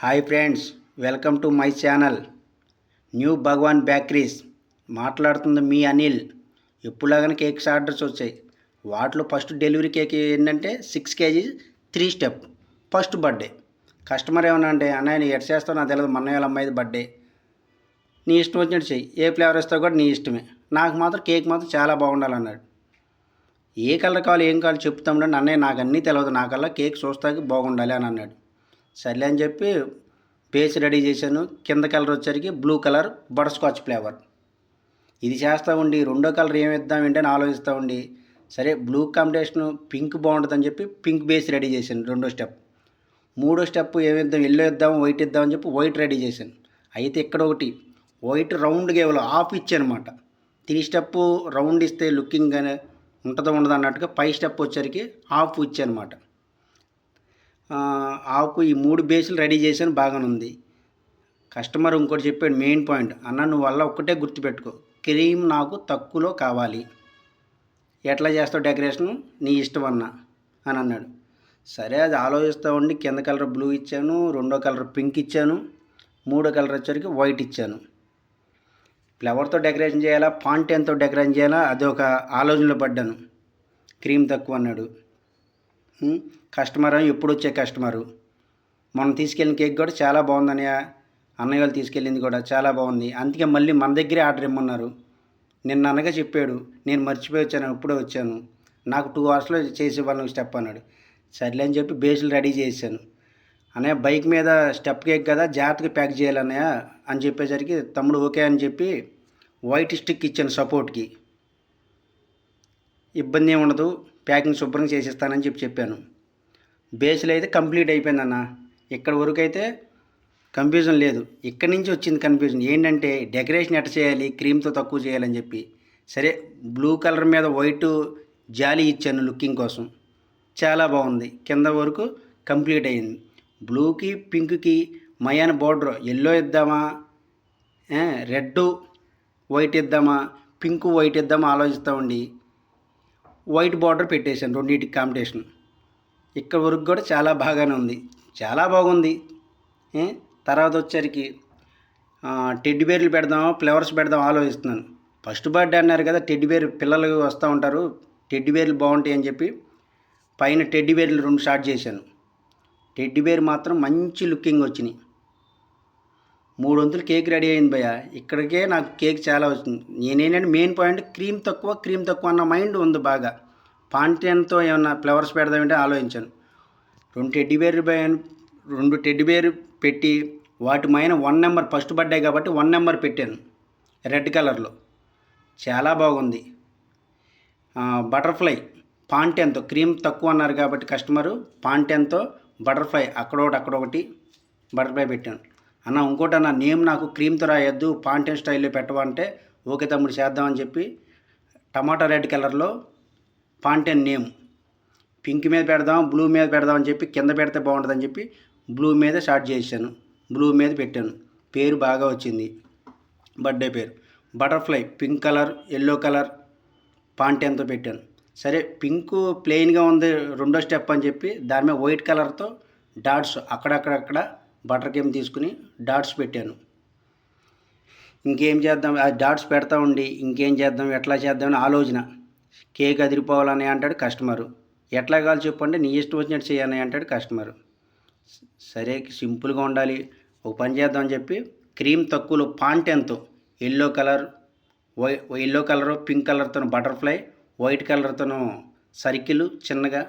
Hi friends, welcome to my channel new Bhagwan bakeries. మాట్లాడుతుంది మీ అనిల్. ఎప్పుడులాగానే కేక్స్ ఆర్డర్స్ వచ్చాయి. వాటిలో ఫస్ట్ డెలివరీ కేక్ ఏంటంటే 6 kg 3 step first birthday. Customer ఏమన్నా అంటే అన్నయ్య ఎట్ చేస్తావు నాకు తెలియదు, మన్నయ్య అమ్మాయిది బర్త్డే, నీ ఇష్టం వచ్చినట్టు చెయ్యి, ఏ ఫ్లేవర్ ఇస్తావు కూడా నీ ఇష్టమే, నాకు మాత్రం కేక్ మాత్రం చాలా బాగుండాలన్నాడు. ఏ కలర్ కావాలి ఏం కావాలి చెప్తామంటే అన్నయ్య నాకు అన్నీ తెలియదు, నాకల్లా కేక్ చూస్తాకి బాగుండాలి అని అన్నాడు. సర్లే అని చెప్పి బేస్ రెడీ చేశాను. కింద కలర్ వచ్చరికి blue colour butter scotch flavour. ఇది చేస్తూ ఉండి రెండో కలర్ ఏమి ఇద్దాం ఏంటని ఆలోచిస్తూ ఉండి సరే బ్లూ కాంబినేషన్ పింక్ బాగుంటుందని చెప్పి పింక్ బేస్ రెడీ చేశాను రెండో స్టెప్. మూడో స్టెప్ ఏమిద్దాం, ఎల్లో ఇద్దాం వైట్ ఇద్దామని చెప్పి వైట్ రెడీ చేశాను. అయితే ఇక్కడ ఒకటి వైట్ రౌండ్ గేవ్లో ఆఫ్ ఇచ్చానమాట. 3 స్టెప్ రౌండ్ ఇస్తే లుకింగ్ కానీ ఉంటుందో ఉండదు అన్నట్టుగా 5 స్టెప్ వచ్చరికి ఆఫ్ ఇచ్చానమాట. ఆకు ఈ 3 బేసులు రెడీ చేశాను, బాగానే ఉంది. కస్టమర్ ఇంకోటి చెప్పాడు మెయిన్ పాయింట్, అన్న నువ్వు వల్ల ఒక్కటే గుర్తుపెట్టుకో, క్రీమ్ నాకు తక్కువలో కావాలి, ఎట్లా చేస్తావు డెకరేషన్ నీ ఇష్టం అన్న అని అన్నాడు. సరే అది ఆలోచిస్తూ ఉండి కింద కలర్ బ్లూ ఇచ్చాను, రెండో కలర్ పింక్ ఇచ్చాను, మూడో కలర్ వచ్చరికి వైట్ ఇచ్చాను. ఫ్లవర్తో డెకరేషన్ చేయాలా ఫాంటైన్తో డెకరేషన్ చేయాలా అది ఒక ఆలోచనలో పడ్డాను. క్రీమ్ తక్కువ అన్నాడు. కస్టమర్ ఎప్పుడు వచ్చే కస్టమరు. మనం తీసుకెళ్ళిన కేక్ కూడా చాలా బాగుందని అన్నయ్య వాళ్ళు తీసుకెళ్ళింది కూడా చాలా బాగుంది, అందుకే మళ్ళీ మన దగ్గరే ఆర్డర్ ఇమ్మన్నారు. నిన్న అనగా చెప్పాడు, నేను మర్చిపోయి వచ్చాను, ఇప్పుడే వచ్చాను, నాకు 2 అవర్స్లో చేసి ఇవ్వాలి స్టెప్ అన్నాడు. సర్లే అని చెప్పి బేసులు రెడీ చేశాను. అన్నయ్య బైక్ మీద స్టెప్ కేక్ కదా జాగ్రత్తగా ప్యాక్ చేయాలన్నయ్య అని చెప్పేసరికి తమ్ముడు ఓకే అని చెప్పి వైట్ స్టిక్ ఇచ్చాను సపోర్ట్కి. ఇబ్బంది ఏమి ఉండదు, ప్యాకింగ్ శుభ్రంగా చేసిస్తానని చెప్పాను. బేస్లో అయితే కంప్లీట్ అయిపోయిందన్న. ఇక్కడ వరకు అయితే కన్ఫ్యూజన్ లేదు. ఇక్కడి నుంచి వచ్చింది కన్ఫ్యూజన్ ఏంటంటే డెకరేషన్ ఎట్ట చేయాలి, క్రీమ్తో తక్కువ చేయాలని చెప్పి. సరే బ్లూ కలర్ మీద వైట్ జాలీ ఇచ్చాను లుకింగ్ కోసం, చాలా బాగుంది. కింద వరకు కంప్లీట్ అయింది. బ్లూకి పింక్కి మయాన్ బార్డర్ ఎల్లో ఇద్దామా, రెడ్ వైట్ ఇద్దామా, పింక్ వైట్ ఇద్దామా ఆలోచిస్తూ ఉండి వైట్ బార్డర్ పెట్టేశాను రెండింటికి కాంపిటీషన్. ఇక్కడ వరకు కూడా చాలా బాగానే ఉంది, చాలా బాగుంది. తర్వాత వచ్చరికి టెడ్డీ బేర్లు పెడదామా ఫ్లవర్స్ పెడదాం ఆలోచిస్తున్నాను. ఫస్ట్ బర్త్డే అన్నారు కదా, టెడ్డీ బేర్ పిల్లలు వస్తూ ఉంటారు, టెడ్డీ బేర్లు బాగుంటాయి అని చెప్పి పైన టెడ్డీ బేర్లు 2 స్టార్ట్ చేశాను. టెడ్డీ బేర్ మాత్రం మంచి లుకింగ్ వచ్చినాయి. 3 వంతులు కేక్ రెడీ అయింది భయ్య. ఇక్కడికే నాకు కేక్ చాలా వచ్చింది. నేనేంటంటే మెయిన్ పాయింట్ క్రీమ్ తక్కువ అన్న మైండ్ ఉంది బాగా. ఫాంటైన్తో ఏమన్నా ఫ్లవర్స్ పెడదామంటే ఆలోచించాను. 2 టెడ్డీ బేర్ పెట్టి వాటి పైన 1 నెంబర్ ఫస్ట్ బర్త్డే కాబట్టి 1 నెంబర్ పెట్టాను రెడ్ కలర్లో, చాలా బాగుంది. బటర్ఫ్లై ఫాంటైన్తో క్రీమ్ తక్కువ అన్నారు కాబట్టి కస్టమరు ఫాంటైన్తో బటర్ఫ్లై అక్కడొకటి బటర్ఫ్లై పెట్టాను. అన్న ఇంకోటి అన్న నేమ్ నాకు క్రీమ్తో రాయొద్దు ఫాంటైన్ స్టైల్లో పెట్టమంటే ఓకే తమ్ముడు చేద్దామని చెప్పి టమాటా రెడ్ కలర్లో ఫాంటైన్ నేమ్ పింక్ మీద పెడదాం బ్లూ మీద పెడదాం అని చెప్పి కింద పెడితే బాగుంటుందని చెప్పి బ్లూ మీద స్టార్ట్ చేశాను, బ్లూ మీద పెట్టాను. పేరు బాగా వచ్చింది, బర్త్డే పేరు. Butterfly pink colour yellow colour ఫాంటైన్తో పెట్టాను. సరే పింక్ ప్లెయిన్గా ఉంది రెండో స్టెప్ అని చెప్పి దాని మీద వైట్ కలర్తో డాట్స్ అక్కడక్కడ బటర్ కేమ్ తీసుకుని డాట్స్ పెట్టాను. ఇంకేం చేద్దాం, ఆ డాట్స్ పెడతా ఉండి ఇంకేం చేద్దాం ఎట్లా చేద్దామని ఆలోచన. కేక్ అదిరిపోవాలని అంటాడు కస్టమరు, ఎట్లా కావాలి చెప్పండి నీ ఇష్టం వచ్చినట్టు చేయాలని అంటాడు కస్టమరు. సరే సింపుల్గా ఉండాలి, ఒక పని చేద్దామని చెప్పి క్రీమ్ తక్కువలో ఫాంటైన్తో ఎల్లో కలరు పింక్ కలర్తో బటర్ఫ్లై, వైట్ కలర్తో సర్కిల్ చిన్నగా,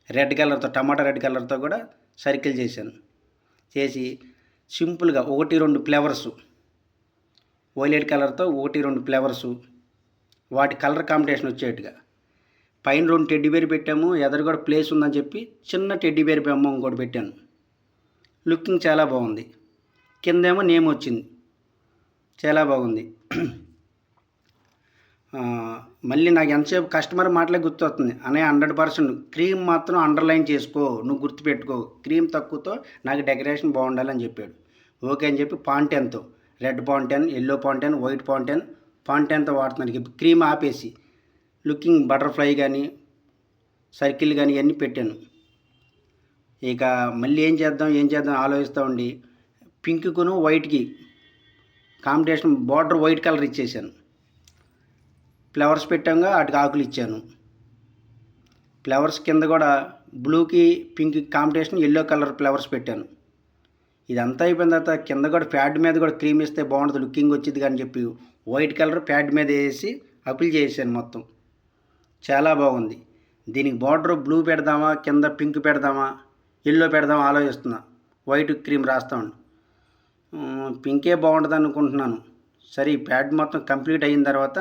రెడ్ కలర్తో టమాటా రెడ్ కలర్తో కూడా సర్కిల్ చేసి సింపుల్గా 1-2 ఫ్లేవర్సు వైలెట్ కలర్తో 1-2 ఫ్లేవర్సు వాటి కలర్ కాంబినేషన్ వచ్చేట్టుగా. పైన 2 టెడ్డీ బేర్ పెట్టాము, ఎదురు కూడా ప్లేస్ ఉందని చెప్పి చిన్న టెడ్డీ బేర్ బొమ్మ ఇంకోటి పెట్టాను. లుకింగ్ చాలా బాగుంది. కిందేమో నేమ్ వచ్చింది, చాలా బాగుంది. మళ్ళీ నాకు ఎంతసేపు కస్టమర్ మాటలే గుర్తొస్తుంది, అనే 100% క్రీమ్ మాత్రం అండర్లైన్ చేసుకో, నువ్వు గుర్తుపెట్టుకో, క్రీమ్ తక్కువతో నాకు డెకరేషన్ బాగుండాలని చెప్పాడు. ఓకే అని చెప్పి ఫాంటైన్తో red fountain yellow fountain white ఫాంటైన్తో వాడుతున్నాను. క్రీమ్ ఆపేసి లుకింగ్ బటర్ఫ్లై కానీ సర్కిల్ కానీ ఇవన్నీ పెట్టాను. ఇక మళ్ళీ ఏం చేద్దాం ఆలోచిస్తూ ఉండి పింక్కును వైట్కి కాంబినేషన్ బార్డర్ వైట్ కలర్ ఇచ్చేసాను. ఫ్లవర్స్ పెట్టాక వాటికి ఆకులు ఇచ్చాను. ఫ్లవర్స్ కింద కూడా బ్లూకి pink combination yellow colour flowers పెట్టాను. ఇదంతా అయిపోయిన తర్వాత కింద కూడా ప్యాడ్ మీద కూడా క్రీమ్ ఇస్తే బాగుంటుంది, లుకింగ్ వచ్చింది కానీ చెప్పి వైట్ కలర్ ప్యాడ్ మీద వేసి అప్లై చేసాను. మొత్తం చాలా బాగుంది. దీనికి బార్డర్ బ్లూ పెడదామా, కింద పింక్ పెడదామా, ఎల్లో పెడదామా ఆలోచిస్తున్నా. White cream రాస్తామండి. పింకే బాగుంటుంది అనుకుంటున్నాను. సరే ఈ ప్యాడ్ మొత్తం కంప్లీట్ అయిన తర్వాత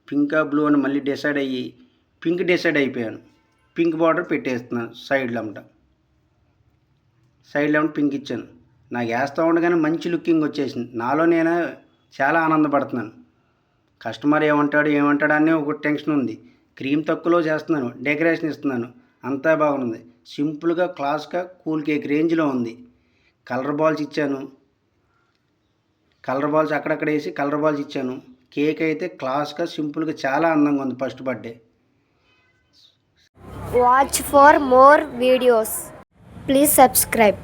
పింకా బ్లూ అని మళ్ళీ డిసైడ్ అయ్యి పింక్ డిసైడ్ అయిపోయాను. పింక్ బార్డర్ పెట్టేస్తున్నాను సైడ్లో పింక్ ఇచ్చాను. నాకు వేస్తూ ఉండగానే మంచి లుకింగ్ వచ్చేసింది. నాలో నేను చాలా ఆనందపడుతున్నాను. కస్టమర్ ఏమంటాడు అనే ఒక టెన్షన్ ఉంది. క్రీమ్ తక్కువలో చేస్తున్నాను, డెకరేషన్ ఇస్తున్నాను, అంతా బాగుంది. సింపుల్గా క్లాస్గా కూల్ కేక్ రేంజ్లో ఉంది. కలర్ బాల్స్ ఇచ్చాను. కలర్ బాల్స్ అక్కడక్కడ వేసి కలర్ బాల్స్ ఇచ్చాను. కేక్ అయితే క్లాస్గా సింపుల్గా చాలా అందంగా ఉంది. First birthday. Watch for more videos. Please subscribe.